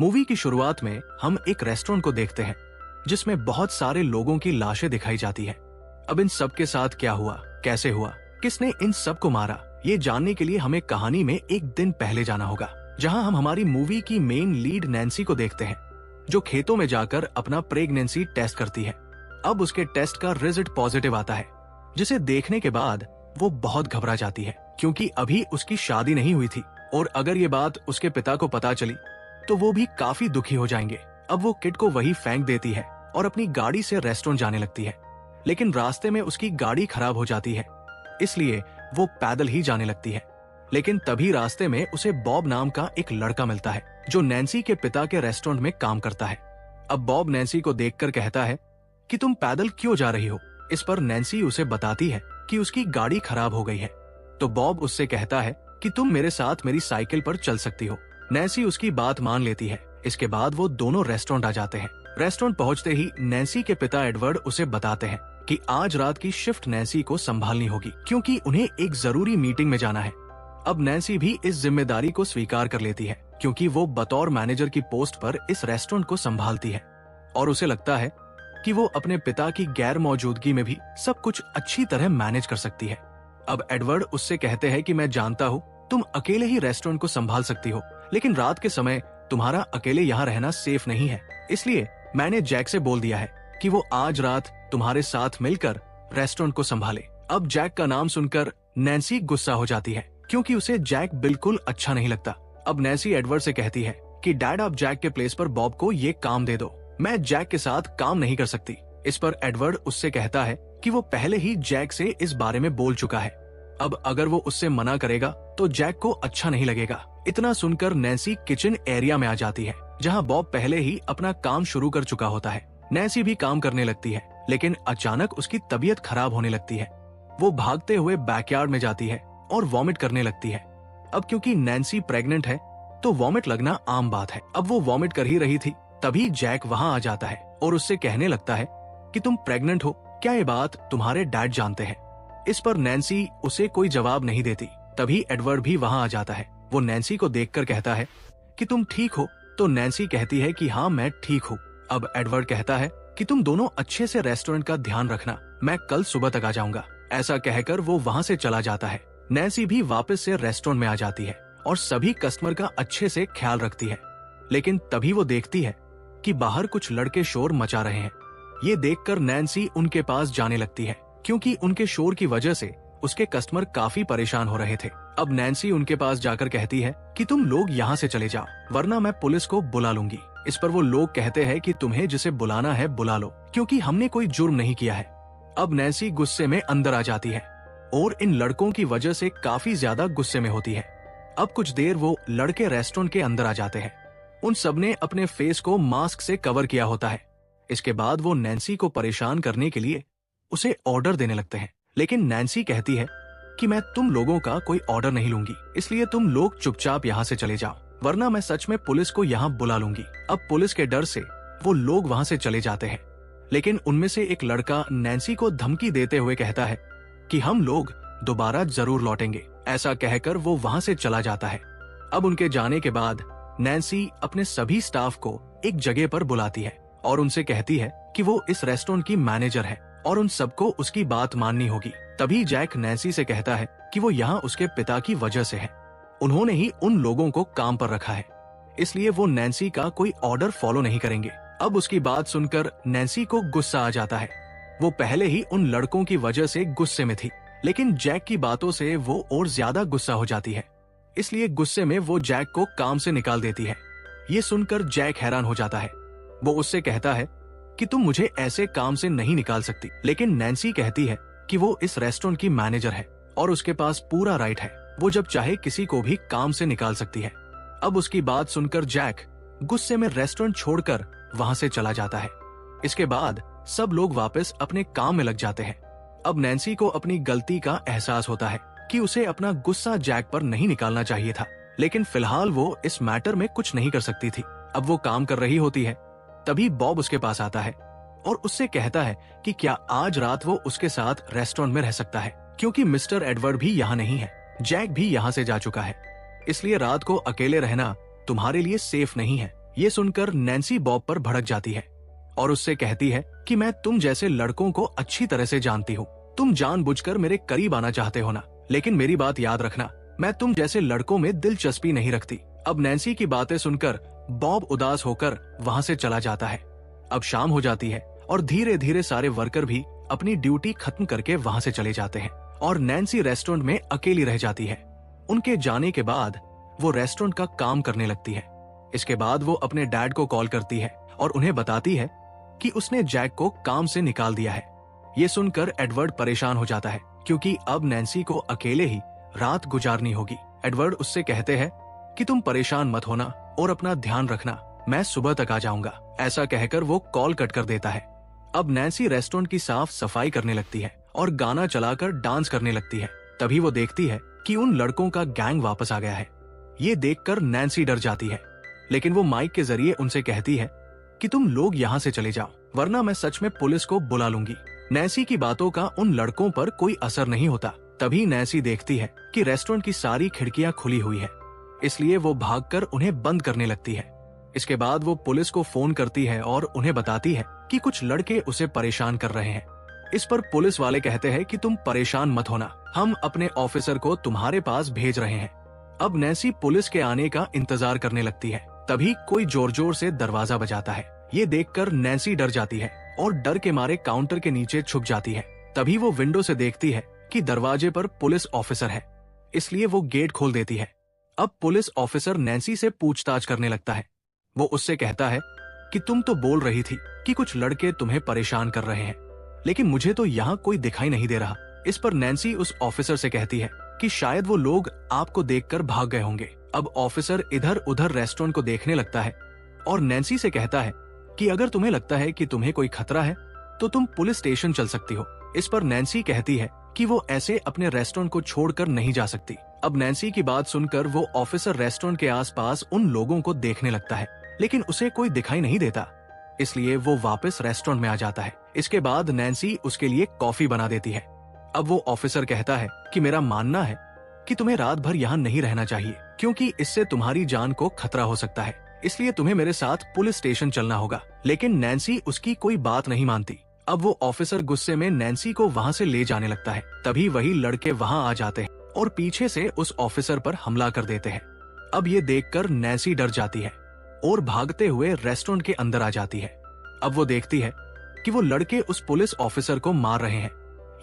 Movie की शुरुआत में हम एक रेस्टोरेंट को देखते हैं जिसमें बहुत सारे लोगों की लाशें दिखाई जाती है। अब इन सब के साथ क्या हुआ, कैसे हुआ, किसने इन सब को मारा, ये जानने के लिए हमें कहानी में एक दिन पहले जाना होगा, जहां हम हमारी मूवी की मेन लीड नैन्सी को देखते हैं जो खेतों में जाकर अपना प्रेगनेंसी टेस्ट करती है। अब उसके टेस्ट का रिजल्ट पॉजिटिव आता है, जिसे देखने के बाद वो बहुत घबरा जाती है क्योंकि अभी उसकी शादी नहीं हुई थी और अगर ये बात उसके पिता को पता चली तो वो भी काफी दुखी हो जाएंगे। अब वो किट को वही फेंक देती है और अपनी गाड़ी से रेस्टोरेंट जाने लगती है, लेकिन रास्ते में उसकी गाड़ी खराब हो जाती है, इसलिए वो पैदल ही जाने लगती है। लेकिन तभी रास्ते में उसे बॉब नाम का एक लड़का मिलता है जो नैन्सी के पिता के रेस्टोरेंट में काम करता है। अब बॉब नैन्सी को देखकर कहता है कि तुम पैदल क्यों जा रही हो। इस पर नैन्सी उसे बताती है कि उसकी गाड़ी खराब हो गई है। तो बॉब उससे कहता है कि तुम मेरे साथ मेरी साइकिल पर चल सकती हो। नैन्सी उसकी बात मान लेती है। इसके बाद वो दोनों रेस्टोरेंट आ जाते हैं। रेस्टोरेंट पहुंचते ही नैन्सी के पिता एडवर्ड उसे बताते हैं कि आज रात की शिफ्ट नैन्सी को संभालनी होगी क्योंकि उन्हें एक जरूरी मीटिंग में जाना है। अब नैन्सी भी इस जिम्मेदारी को स्वीकार कर लेती है क्योंकि वो बतौर मैनेजर की पोस्ट पर इस रेस्टोरेंट को संभालती है और उसे लगता है कि वो अपने पिता की गैर मौजूदगी में भी सब कुछ अच्छी तरह मैनेज कर सकती है। अब एडवर्ड उससे कहते हैं कि मैं जानता हूँ तुम अकेले ही रेस्टोरेंट को संभाल सकती हो, लेकिन रात के समय तुम्हारा अकेले यहाँ रहना सेफ नहीं है, इसलिए मैंने जैक से बोल दिया है कि वो आज रात तुम्हारे साथ मिलकर रेस्टोरेंट को संभाले। अब जैक का नाम सुनकर नैन्सी गुस्सा हो जाती है क्योंकि उसे जैक बिल्कुल अच्छा नहीं लगता। अब नैन्सी एडवर्ड से कहती है कि डैड आप जैक के प्लेस पर बॉब को ये काम दे दो, मैं जैक के साथ काम नहीं कर सकती। इस पर एडवर्ड उससे कहता है कि वो पहले ही जैक से इस बारे में बोल चुका है। अब अगर वो उससे मना करेगा तो जैक को अच्छा नहीं लगेगा। इतना सुनकर नैन्सी किचन एरिया में आ जाती है जहां बॉब पहले ही अपना काम शुरू कर चुका होता है। नैन्सी भी काम करने लगती है, लेकिन अचानक उसकी तबीयत खराब होने लगती है। वो भागते हुए बैकयार्ड में जाती है और वॉमिट करने लगती है। अब क्योंकि नैन्सी प्रेग्नेंट है तो वॉमिट लगना आम बात है। अब वो वॉमिट कर ही रही थी, तभी जैक वहां आ जाता है और उससे कहने लगता है कि तुम प्रेग्नेंट हो, क्या ये बात तुम्हारे डैड जानते हैं। इस पर नैन्सी उसे कोई जवाब नहीं देती। तभी एडवर्ड भी वहां आ जाता है। वो नैन्सी को देखकर कहता है कि तुम ठीक हो, तो नैन्सी कहती है कि हाँ मैं ठीक हूँ। अब एडवर्ड कहता है कि तुम दोनों अच्छे से रेस्टोरेंट का ध्यान रखना, मैं कल सुबह तक आ जाऊंगा। ऐसा कहकर वो वहाँ से चला जाता है। नैन्सी भी वापस से रेस्टोरेंट में आ जाती है और सभी कस्टमर का अच्छे से ख्याल रखती है, लेकिन तभी वो देखती है कि बाहर कुछ लड़के शोर मचा रहे हैं। ये देखकर नैन्सी उनके पास जाने लगती है क्योंकि उनके शोर की वजह से उसके कस्टमर काफी परेशान हो रहे थे। अब नैन्सी उनके पास जाकर कहती है कि तुम लोग यहाँ से चले जाओ वरना मैं पुलिस को बुला लूंगी। इस पर वो लोग कहते हैं कि तुम्हें जिसे बुलाना है बुला लो क्योंकि हमने कोई जुर्म नहीं किया है। अब नैन्सी गुस्से में अंदर आ जाती है और इन लड़कों की वजह से काफी ज्यादा गुस्से में होती है। अब कुछ देर वो लड़के रेस्टोरेंट के अंदर आ जाते हैं। उन सबने अपने फेस को मास्क से कवर किया होता है। इसके बाद वो नैन्सी को परेशान करने के लिए उसे ऑर्डर देने लगते हैं, लेकिन नैन्सी कहती है कि मैं तुम लोगों का कोई ऑर्डर नहीं लूंगी, इसलिए तुम लोग चुपचाप यहाँ से चले जाओ वरना मैं सच में पुलिस को यहाँ बुला लूंगी। अब पुलिस के डर से वो लोग वहाँ से चले जाते हैं, लेकिन उनमें से एक लड़का नैन्सी को धमकी देते हुए कहता है कि हम लोग दोबारा जरूर लौटेंगे। ऐसा कहकर वो वहाँ से चला जाता है। अब उनके जाने के बाद नैन्सी अपने सभी स्टाफ को एक जगह पर बुलाती है और उनसे कहती है कि वो इस रेस्टोरेंट की मैनेजर है और उन सबको उसकी बात माननी होगी। तभी जैक नैन्सी से कहता है कि वो यहाँ उसके पिता की वजह से है, उन्होंने ही उन लोगों को काम पर रखा है, इसलिए वो नैन्सी का कोई ऑर्डर फॉलो नहीं करेंगे। अब उसकी बात सुनकर नैन्सी को गुस्सा आ जाता है। वो पहले ही उन लड़कों की वजह से गुस्से में थी, लेकिन जैक की बातों से वो और ज्यादा गुस्सा हो जाती है, इसलिए गुस्से में वो जैक को काम से निकाल देती है। ये सुनकर जैक हैरान हो जाता है। वो उससे कहता है कि तुम मुझे ऐसे काम से नहीं निकाल सकती, लेकिन नैन्सी कहती है कि वो इस रेस्टोरेंट की मैनेजर है और उसके पास पूरा राइट है, वो जब चाहे किसी को भी काम से निकाल सकती है। अब उसकी बात सुनकर जैक गुस्से में रेस्टोरेंट छोड़कर वहाँ से चला जाता है। इसके बाद सब लोग वापस अपने काम में लग जाते हैं। अब नैन्सी को अपनी गलती का एहसास होता है कि उसे अपना गुस्सा जैक पर नहीं निकालना चाहिए था, लेकिन फिलहाल वो इस मैटर में कुछ नहीं कर सकती थी। अब वो काम कर रही होती है, तभी बॉब उसके पास आता है और उससे कहता है कि क्या आज रात वो उसके साथ रेस्टोरेंट में रह सकता है, क्योंकि मिस्टर एडवर्ड भी यहाँ नहीं है, जैक भी यहाँ से जा चुका है, इसलिए रात को अकेले रहना तुम्हारे लिए सेफ नहीं है। ये सुनकर नैन्सी बॉब पर भड़क जाती है और उससे कहती है कि मैं तुम जैसे लड़कों को अच्छी तरह से जानती हूँ। तुम जानबूझकर मेरे करीब आना चाहते हो ना, लेकिन मेरी बात याद रखना, मैं तुम जैसे लड़कों में दिलचस्पी नहीं रखती। अब नैन्सी की बातें सुनकर बॉब उदास होकर वहाँ से चला जाता है। अब शाम हो जाती है और धीरे धीरे सारे वर्कर भी अपनी ड्यूटी खत्म करके वहाँ से चले जाते हैं और नैन्सी रेस्टोरेंट में अकेली रह जाती है। उनके जाने के बाद वो रेस्टोरेंट का काम करने लगती है। इसके बाद वो अपने डैड को कॉल करती है और उन्हें बताती है कि उसने जैक को काम से निकाल दिया है। ये सुनकर एडवर्ड परेशान हो जाता है क्योंकि अब नैन्सी को अकेले ही रात गुजारनी होगी। एडवर्ड उससे कहते हैं कि तुम परेशान मत होना और अपना ध्यान रखना, मैं सुबह तक आ जाऊंगा। ऐसा कहकर वो कॉल कट कर देता है। अब नैन्सी रेस्टोरेंट की साफ सफाई करने लगती है और गाना चलाकर डांस करने लगती है। तभी वो देखती है कि उन लड़कों का गैंग वापस आ गया है। ये देखकर नैन्सी डर जाती है, लेकिन वो माइक के जरिए उनसे कहती है कि तुम लोग यहाँ से चले जाओ, वरना मैं सच में पुलिस को बुला लूंगी। नैन्सी की बातों का उन लड़कों पर कोई असर नहीं होता। तभी नैन्सी देखती है कि रेस्टोरेंट की सारी खिड़कियां खुली हुई है, इसलिए वो भागकर उन्हें बंद करने लगती है। इसके बाद वो पुलिस को फोन करती है और उन्हें बताती है कि कुछ लड़के उसे परेशान कर रहे हैं। इस पर पुलिस वाले कहते हैं कि तुम परेशान मत होना, हम अपने ऑफिसर को तुम्हारे पास भेज रहे हैं। अब नैन्सी पुलिस के आने का इंतजार करने लगती है। तभी कोई जोर जोर से दरवाजा बजाता है। ये देखकर नैन्सी डर जाती है और डर के मारे काउंटर के नीचे छुप जाती है। तभी वो विंडो से देखती है कि दरवाजे पर पुलिस ऑफिसर है, इसलिए वो गेट खोल देती है। अब पुलिस ऑफिसर नैन्सी से पूछताछ करने लगता है। वो उससे कहता है कि तुम तो बोल रही थी कि कुछ लड़के तुम्हें परेशान कर रहे हैं, लेकिन मुझे तो यहाँ कोई दिखाई नहीं दे रहा। इस पर नैन्सी उस ऑफिसर से कहती है कि शायद वो लोग आपको देखकर भाग गए होंगे। अब ऑफिसर इधर उधर रेस्टोरेंट को देखने लगता है और नैन्सी से कहता है कि अगर तुम्हें लगता है कि तुम्हें कोई खतरा है तो तुम पुलिस स्टेशन चल सकती हो। इस पर नैन्सी कहती है कि वो ऐसे अपने रेस्टोरेंट को छोड़कर नहीं जा सकती। अब नैन्सी की बात सुनकर वो ऑफिसर रेस्टोरेंट के आसपास उन लोगों को देखने लगता है, लेकिन उसे कोई दिखाई नहीं देता, इसलिए वो वापस रेस्टोरेंट में आ जाता है। इसके बाद नैन्सी उसके लिए कॉफी बना देती है। अब वो ऑफिसर कहता है कि मेरा मानना है कि तुम्हें रात भर यहाँ नहीं रहना चाहिए, क्योंकि इससे तुम्हारी जान को खतरा हो सकता है, इसलिए तुम्हें मेरे साथ पुलिस स्टेशन चलना होगा। लेकिन नैन्सी उसकी कोई बात नहीं मानती। अब वो ऑफिसर गुस्से में नैन्सी को वहाँ से ले जाने लगता है। तभी वही लड़के वहाँ आ जाते हैं और पीछे से उस ऑफिसर पर हमला कर देते हैं। अब ये देखकर नैन्सी डर जाती है और भागते हुए रेस्टोरेंट के अंदर आ जाती है। अब वो देखती है कि वो लड़के उस पुलिस ऑफिसर को मार रहे हैं।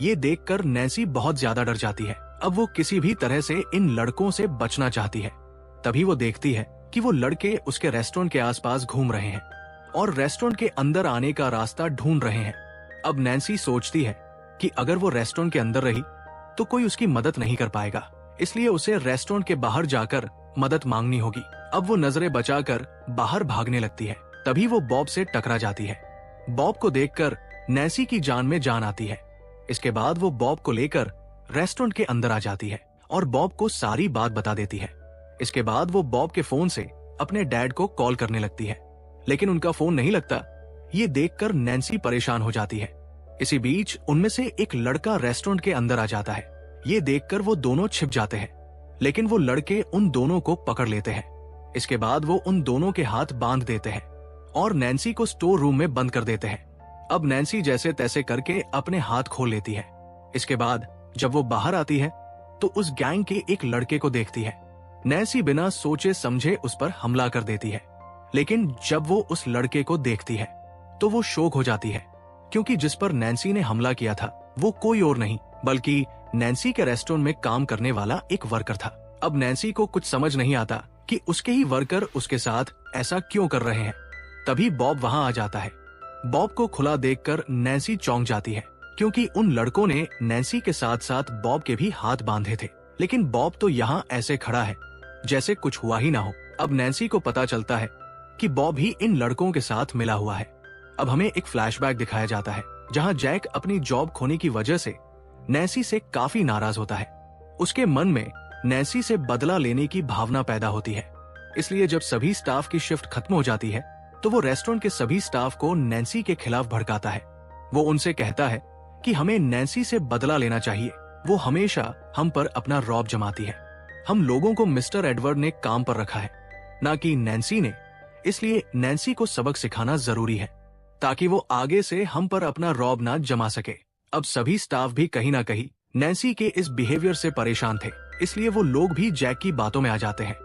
ये देखकर नैन्सी बहुत ज्यादा डर जाती है। अब वो किसी भी तरह से इन लड़कों से बचना चाहती है। तभी वो देखती है कि वो लड़के उसके रेस्टोरेंट के आसपास घूम रहे हैं और रेस्टोरेंट के अंदर आने का रास्ता ढूंढ रहे हैं। अब नैन्सी सोचती है कि अगर वो रेस्टोरेंट के अंदर रही तो कोई उसकी मदद नहीं कर पाएगा, इसलिए उसे रेस्टोरेंट के बाहर जाकर मदद मांगनी होगी। अब वो नजरें बचाकर बाहर भागने लगती है। तभी वो बॉब से टकरा जाती है। बॉब को देखकर नैन्सी की जान में जान आती है। इसके बाद वो बॉब को लेकर रेस्टोरेंट के अंदर आ जाती है और बॉब को सारी बात बता देती है। इसके बाद वो बॉब के फोन से अपने डैड को कॉल करने लगती है, लेकिन उनका फोन नहीं लगता। ये देखकर नैन्सी परेशान हो जाती है। इसी बीच उनमें से एक लड़का रेस्टोरेंट के अंदर आ जाता है। ये देखकर वो दोनों छिप जाते हैं, लेकिन वो लड़के उन दोनों को पकड़ लेते हैं। इसके बाद वो उन दोनों के हाथ बांध देते हैं और नैन्सी को स्टोर रूम में बंद कर देते हैं। अब नैन्सी जैसे तैसे करके अपने हाथ खोल लेती है। इसके बाद जब वो बाहर आती है तो उस गैंग के एक लड़के को देखती है। नैन्सी बिना सोचे समझे उस पर हमला कर देती है, लेकिन जब वो उस लड़के को देखती है तो वो शॉक हो जाती है, क्योंकि जिस पर नैन्सी ने हमला किया था वो कोई और नहीं बल्कि नैन्सी के रेस्टोरेंट में काम करने वाला एक वर्कर था। अब नैन्सी को कुछ समझ नहीं आता कि उसके ही वर्कर उसके साथ ऐसा क्यों कर रहे हैं। तभी बॉब वहां आ जाता है। बॉब को खुला देखकर नैन्सी चौंक जाती है, क्योंकि उन लड़कों ने नैन्सी के साथ साथ बॉब के भी हाथ बांधे थे, लेकिन बॉब तो यहाँ ऐसे खड़ा है जैसे कुछ हुआ ही ना हो। अब नैन्सी को पता चलता है कि बॉब ही इन लड़कों के साथ मिला हुआ है। अब हमें एक फ्लैशबैक दिखाया जाता है जहां जैक अपनी जॉब खोने की वजह से नैन्सी से काफी नाराज होता है। उसके मन में नैन्सी से बदला लेने की भावना पैदा होती है, इसलिए जब सभी स्टाफ की शिफ्ट खत्म हो जाती है तो वो रेस्टोरेंट के सभी स्टाफ को नैन्सी के खिलाफ भड़काता है। वो उनसे कहता है कि हमें नैन्सी से बदला लेना चाहिए, वो हमेशा हम पर अपना रौब जमाती है। हम लोगों को मिस्टर एडवर्ड ने काम पर रखा है, ना कि नैन्सी ने, इसलिए नैन्सी को सबक सिखाना जरूरी है ताकि वो आगे से हम पर अपना रौब ना जमा सके। अब सभी स्टाफ भी कहीं ना कहीं नैन्सी के इस बिहेवियर से परेशान थे, इसलिए वो लोग भी जैक की बातों में आ जाते हैं।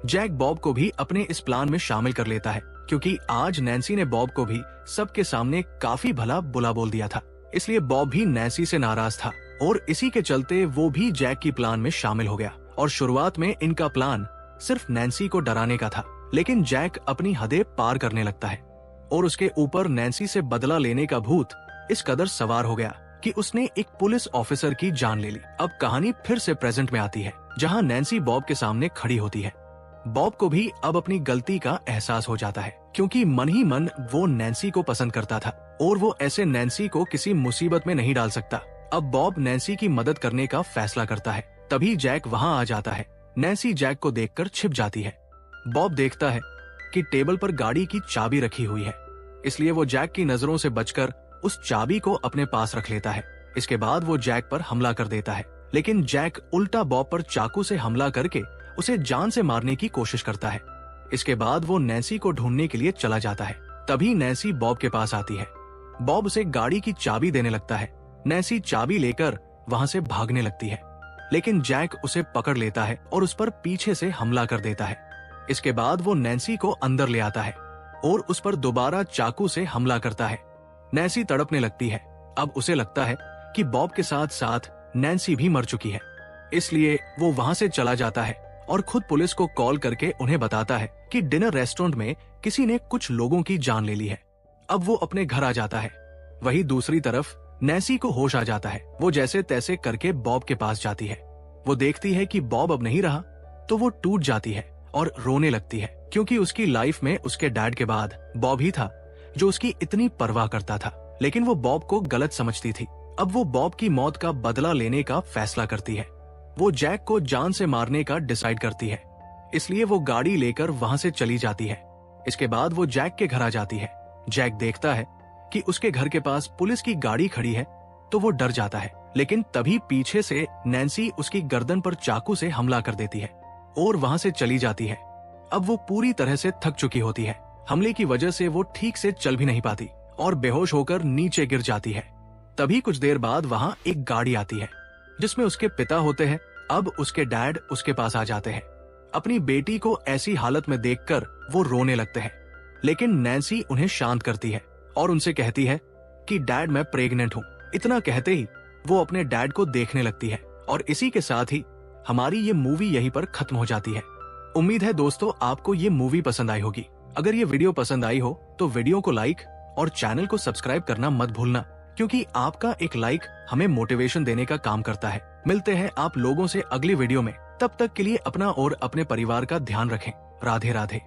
जैक बॉब को भी अपने इस प्लान में शामिल कर लेता है क्योंकि आज नैन्सी ने बॉब को भी सबके सामने काफी भला बुला बोल दिया था, इसलिए बॉब भी नैन्सी से नाराज था और इसी के चलते वो भी जैक की प्लान में शामिल हो गया। और शुरुआत में इनका प्लान सिर्फ नैन्सी को डराने का था, लेकिन जैक अपनी हदें पार करने लगता है और उसके ऊपर नैन्सी से बदला लेने का भूत इस कदर सवार हो गया कि उसने एक पुलिस ऑफिसर की जान ले ली। अब कहानी फिर से प्रेजेंट में आती है जहां नैन्सी बॉब के सामने खड़ी होती है। बॉब को भी अब अपनी गलती का एहसास हो जाता है क्योंकि मन ही मन वो नैन्सी को पसंद करता था और वो ऐसे नैन्सी को किसी मुसीबत में नहीं डाल सकता। अब बॉब नैन्सी की मदद करने का फैसला करता है। तभी जैक वहां आ जाता है। नैन्सी जैक को देखकर छिप जाती है। बॉब देखता है कि टेबल पर गाड़ी की चाबी रखी हुई है, इसलिए वो जैक की नजरों से बचकर उस चाबी को अपने पास रख लेता है। इसके बाद वो जैक पर हमला कर देता है, लेकिन जैक उल्टा बॉब पर चाकू से हमला करके उसे जान से मारने की कोशिश करता है। इसके बाद वो नैन्सी को ढूंढने के लिए चला जाता है। तभी नैन्सी बॉब के पास आती है। बॉब उसे गाड़ी की चाबी देने लगता है। नैन्सी चाबी लेकर वहां से भागने लगती है, लेकिन जैक उसे पकड़ लेता है और उस पर पीछे से हमला कर देता है। इसके बाद वो नैन्सी को अंदर ले आता है और उस पर दोबारा चाकू से हमला करता है। नैन्सी तड़पने लगती है। अब उसे लगता है कि बॉब के साथ साथ नैन्सी भी मर चुकी है, इसलिए वो वहां से चला जाता है और खुद पुलिस को कॉल करके उन्हें बताता है कि डिनर रेस्टोरेंट में किसी ने कुछ लोगों की जान ले ली है। अब वो अपने घर आ जाता है। वहीं दूसरी तरफ नैन्सी को होश आ जाता है। वो जैसे तैसे करके बॉब के पास जाती है। वो देखती है कि बॉब अब नहीं रहा तो वो टूट जाती है और रोने लगती है क्योंकि उसकी लाइफ में उसके डैड के बाद बॉब ही था जो उसकी इतनी परवाह करता था, लेकिन वो बॉब को गलत समझती थी। अब वो बॉब की मौत का बदला लेने का फैसला करती है। वो जैक को जान से मारने का डिसाइड करती है, इसलिए वो गाड़ी लेकर वहां से चली जाती है। इसके बाद वो जैक के घर आ जाती है। जैक देखता है कि उसके घर के पास पुलिस की गाड़ी खड़ी है तो वो डर जाता है, लेकिन तभी पीछे से नैन्सी उसकी गर्दन पर चाकू से हमला कर देती है और वहां से चली जाती है। अब वो पूरी तरह से थक चुकी होती है। हमले की वजह से वो ठीक से चल भी नहीं पाती और बेहोश होकर नीचे गिर जाती है। तभी कुछ देर बाद वहां एक गाड़ी आती है जिसमें उसके पिता होते हैं। अब उसके डैड उसके पास आ जाते हैं। अपनी बेटी को ऐसी हालत में देखकर वो रोने लगते हैं, लेकिन नैन्सी उन्हें शांत करती है और उनसे कहती है कि डैड मैं प्रेग्नेंट हूँ। इतना कहते ही वो अपने डैड को देखने लगती है और इसी के साथ ही हमारी ये मूवी यहीं पर खत्म हो जाती है। उम्मीद है दोस्तों आपको ये मूवी पसंद आई होगी। अगर ये वीडियो पसंद आई हो तो वीडियो को लाइक और चैनल को सब्सक्राइब करना मत भूलना, क्योंकि आपका एक लाइक हमें मोटिवेशन देने का काम करता है। मिलते हैं आप लोगों से अगली वीडियो में। तब तक के लिए अपना और अपने परिवार का ध्यान रखें। राधे राधे।